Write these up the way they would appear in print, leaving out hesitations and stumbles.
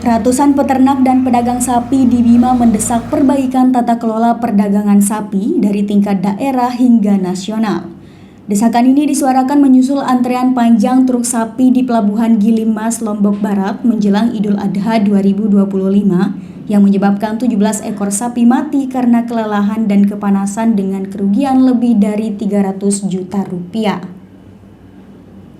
Ratusan peternak dan pedagang sapi di Bima mendesak perbaikan tata kelola perdagangan sapi dari tingkat daerah hingga nasional. Desakan ini disuarakan menyusul antrean panjang truk sapi di Pelabuhan Gili Mas, Lombok Barat menjelang Idul Adha 2025 yang menyebabkan 17 ekor sapi mati karena kelelahan dan kepanasan dengan kerugian lebih dari 300 juta rupiah.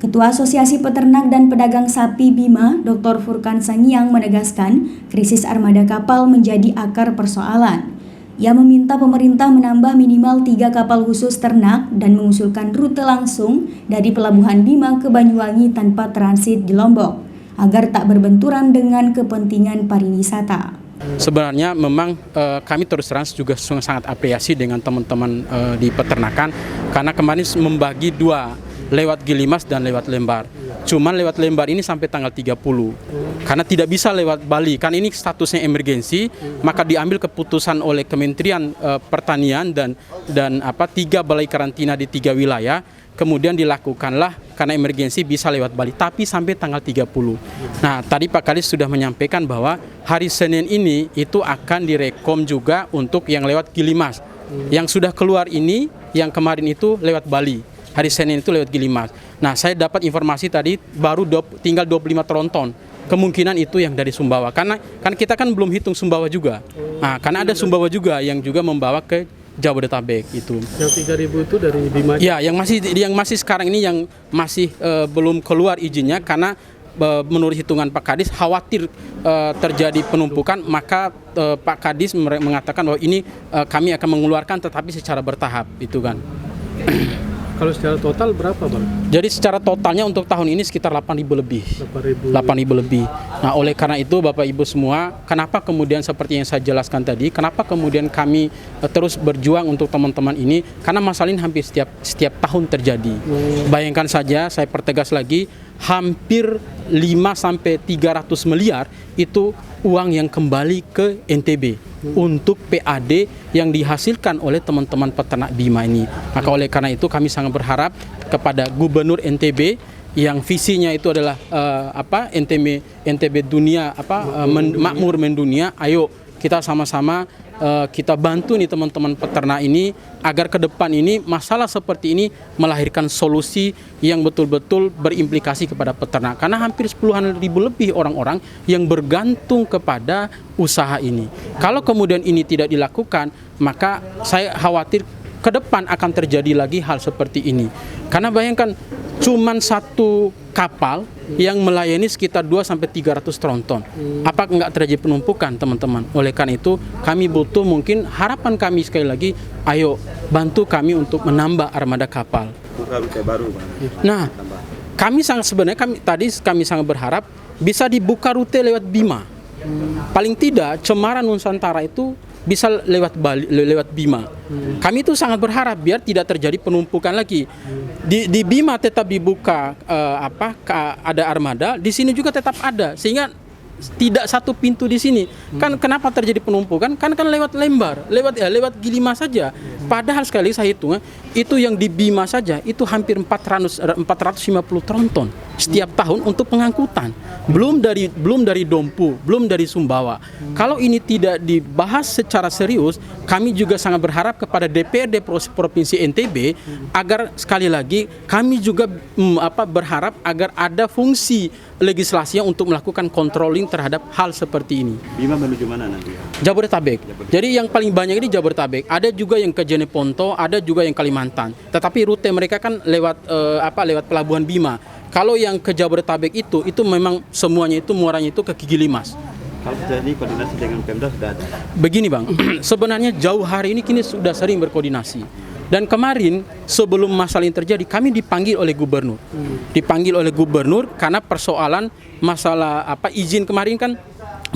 Ketua Asosiasi Peternak dan Pedagang Sapi Bima, Dr. Furkan Sangiang menegaskan krisis armada kapal menjadi akar persoalan. Ia meminta pemerintah menambah minimal 3 kapal khusus ternak dan mengusulkan rute langsung dari Pelabuhan Bima ke Banyuwangi tanpa transit di Lombok, agar tak berbenturan dengan kepentingan pariwisata. Sebenarnya memang kami terus terang juga sangat apresiasi dengan teman-teman di peternakan, karena kemarin membagi dua, lewat Gilimas dan lewat Lembar. Cuman lewat Lembar ini sampai tanggal 30. Karena tidak bisa lewat Bali, kan ini statusnya emergensi, maka diambil keputusan oleh Kementerian Pertanian dan 3 balai karantina di 3 wilayah. Kemudian dilakukanlah karena emergensi bisa lewat Bali, tapi sampai tanggal 30. Nah, tadi Pak Kadis sudah menyampaikan bahwa hari Senin ini itu akan direkom juga untuk yang lewat Gilimas. Yang sudah keluar ini, yang kemarin itu lewat Bali. Hari Senin itu lewat Gili Mas. Nah, saya dapat informasi tadi baru tinggal 25 tronton. Kemungkinan itu yang dari Sumbawa. Karena kita kan belum hitung Sumbawa juga. Nah, karena ada Sumbawa juga yang juga membawa ke Jabodetabek itu. Yang 3.000 itu dari Bima? Ya, yang masih sekarang ini yang masih belum keluar izinnya, karena menurut hitungan Pak Kadis khawatir terjadi penumpukan, maka Pak Kadis mengatakan bahwa ini kami akan mengeluarkan tetapi secara bertahap itu kan. Kalau secara total berapa, Bang? Jadi secara totalnya untuk tahun ini sekitar 8.000 lebih. 8.000 lebih. Nah, oleh karena itu Bapak Ibu semua, kenapa kemudian seperti yang saya jelaskan tadi, kenapa kemudian kami terus berjuang untuk teman-teman ini? Karena masalah ini hampir setiap tahun terjadi. Bayangkan saja, saya pertegas lagi, hampir 5-300 miliar itu uang yang kembali ke NTB untuk PAD yang dihasilkan oleh teman-teman peternak Bima ini. Maka oleh karena itu kami sangat berharap kepada Gubernur NTB yang visinya itu adalah NTB dunia makmur mendunia. Ayo kita sama-sama kita bantu nih teman-teman peternak ini agar ke depan ini masalah seperti ini melahirkan solusi yang betul-betul berimplikasi kepada peternak. Karena hampir 10.000 lebih orang-orang yang bergantung kepada usaha ini. Kalau kemudian ini tidak dilakukan, maka saya khawatir ke depan akan terjadi lagi hal seperti ini. Karena bayangkan cuman satu kapal yang melayani sekitar 2-300 tronton. Apa enggak terjadi penumpukan, teman-teman? Oleh karena itu, kami butuh, mungkin harapan kami sekali lagi, ayo bantu kami untuk menambah armada kapal. Nah, kami sangat berharap bisa dibuka rute lewat Bima. Paling tidak Cemara Nusantara itu bisa lewat Bali, lewat Bima. Kami itu sangat berharap biar tidak terjadi penumpukan lagi. Di Bima tetap dibuka ada armada, di sini juga tetap ada, sehingga tidak satu pintu di sini. Kan kenapa terjadi penumpukan? Kan lewat Lembar, lewat Gili Mas saja. Padahal sekali saya hitung itu yang di Bima saja itu hampir 450 tronton setiap tahun untuk pengangkutan. Belum dari Dompu, belum dari Sumbawa. Kalau ini tidak dibahas secara serius, kami juga sangat berharap kepada DPRD Provinsi NTB agar sekali lagi kami juga berharap agar ada fungsi legislasinya untuk melakukan controlling terhadap hal seperti ini. Bima menuju mana nanti? Jabodetabek. Jadi yang paling banyak ini Jabodetabek. Ada juga yang ke Jeneponto, ada juga yang Kalimantan. Tetapi rute mereka kan lewat Pelabuhan Bima. Kalau yang ke Jabodetabek itu memang semuanya itu muaranya itu ke Gili Mas. Kalau terjadi koordinasi dengan Pemda sudah ada? Begini Bang, sebenarnya jauh hari ini kini sudah sering berkoordinasi. Dan kemarin sebelum masalah ini terjadi kami dipanggil oleh gubernur. Dipanggil oleh gubernur karena persoalan masalah izin kemarin kan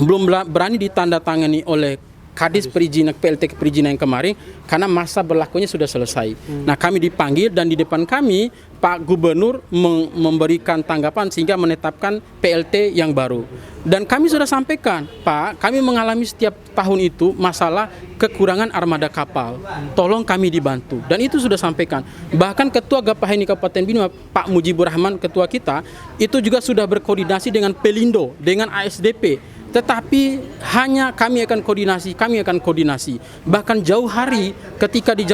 belum berani ditandatangani oleh Kadis perizinan PLT perizinan yang kemarin karena masa berlakunya sudah selesai. Nah, kami dipanggil dan di depan kami Pak Gubernur memberikan tanggapan sehingga menetapkan PLT yang baru. Dan kami sudah sampaikan, Pak, kami mengalami setiap tahun itu masalah kekurangan armada kapal. Tolong kami dibantu. Dan itu sudah sampaikan. Bahkan Ketua Gapaheni Kabupaten Bima, Pak Mujibur Rahman, ketua kita, itu juga sudah berkoordinasi dengan Pelindo, dengan ASDP. tetapi hanya kami akan koordinasi. Bahkan jauh hari ketika di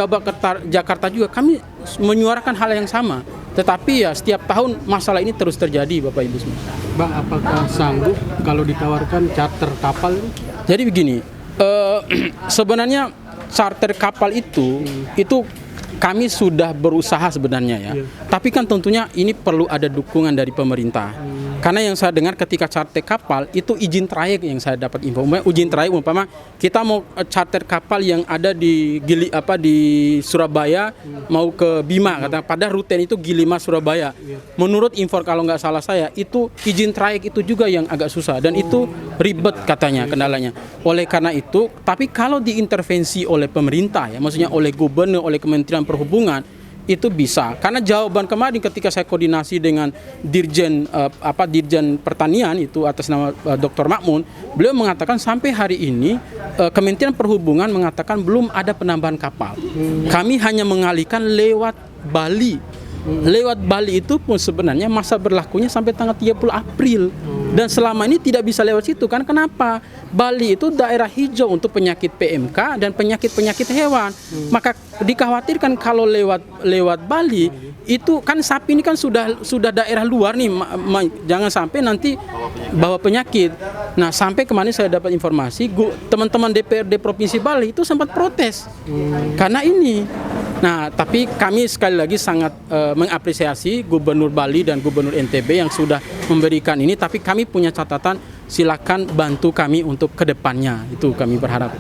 Jakarta juga kami menyuarakan hal yang sama. Tetapi ya setiap tahun masalah ini terus terjadi, Bapak Ibu semua. Bang, apakah sanggup kalau ditawarkan charter kapal? Jadi begini, sebenarnya charter kapal itu kami sudah berusaha sebenarnya ya. Tapi kan tentunya ini perlu ada dukungan dari pemerintah. Karena yang saya dengar ketika charter kapal itu izin trayek yang saya dapat info. Izin trayek umpama kita mau charter kapal yang ada di Surabaya mau ke Bima katanya. Padahal rute itu Gilima Surabaya. Menurut info kalau nggak salah saya itu izin trayek itu juga yang agak susah dan itu ribet katanya kendalanya. Oleh karena itu, tapi kalau diintervensi oleh pemerintah ya, maksudnya oleh gubernur, oleh Kementerian Perhubungan itu bisa. Karena jawaban kemarin ketika saya koordinasi dengan Dirjen Pertanian itu atas nama Dr. Makmun, beliau mengatakan sampai hari ini Kementerian Perhubungan mengatakan belum ada penambahan kapal. Kami hanya mengalihkan lewat Bali. Lewat Bali itu pun sebenarnya masa berlakunya sampai tanggal 30 April. Dan selama ini tidak bisa lewat situ kan. Kenapa? Bali itu daerah hijau untuk penyakit PMK dan penyakit-penyakit hewan. Maka dikhawatirkan kalau lewat Bali itu kan sapi ini kan sudah daerah luar nih, jangan sampai nanti bawa penyakit. Nah, sampai kemarin saya dapat informasi teman-teman DPRD Provinsi Bali itu sempat protes karena ini. Nah, tapi kami sekali lagi sangat mengapresiasi Gubernur Bali dan Gubernur NTB yang sudah memberikan ini, tapi kami punya catatan, silakan bantu kami untuk kedepannya, itu kami berharap.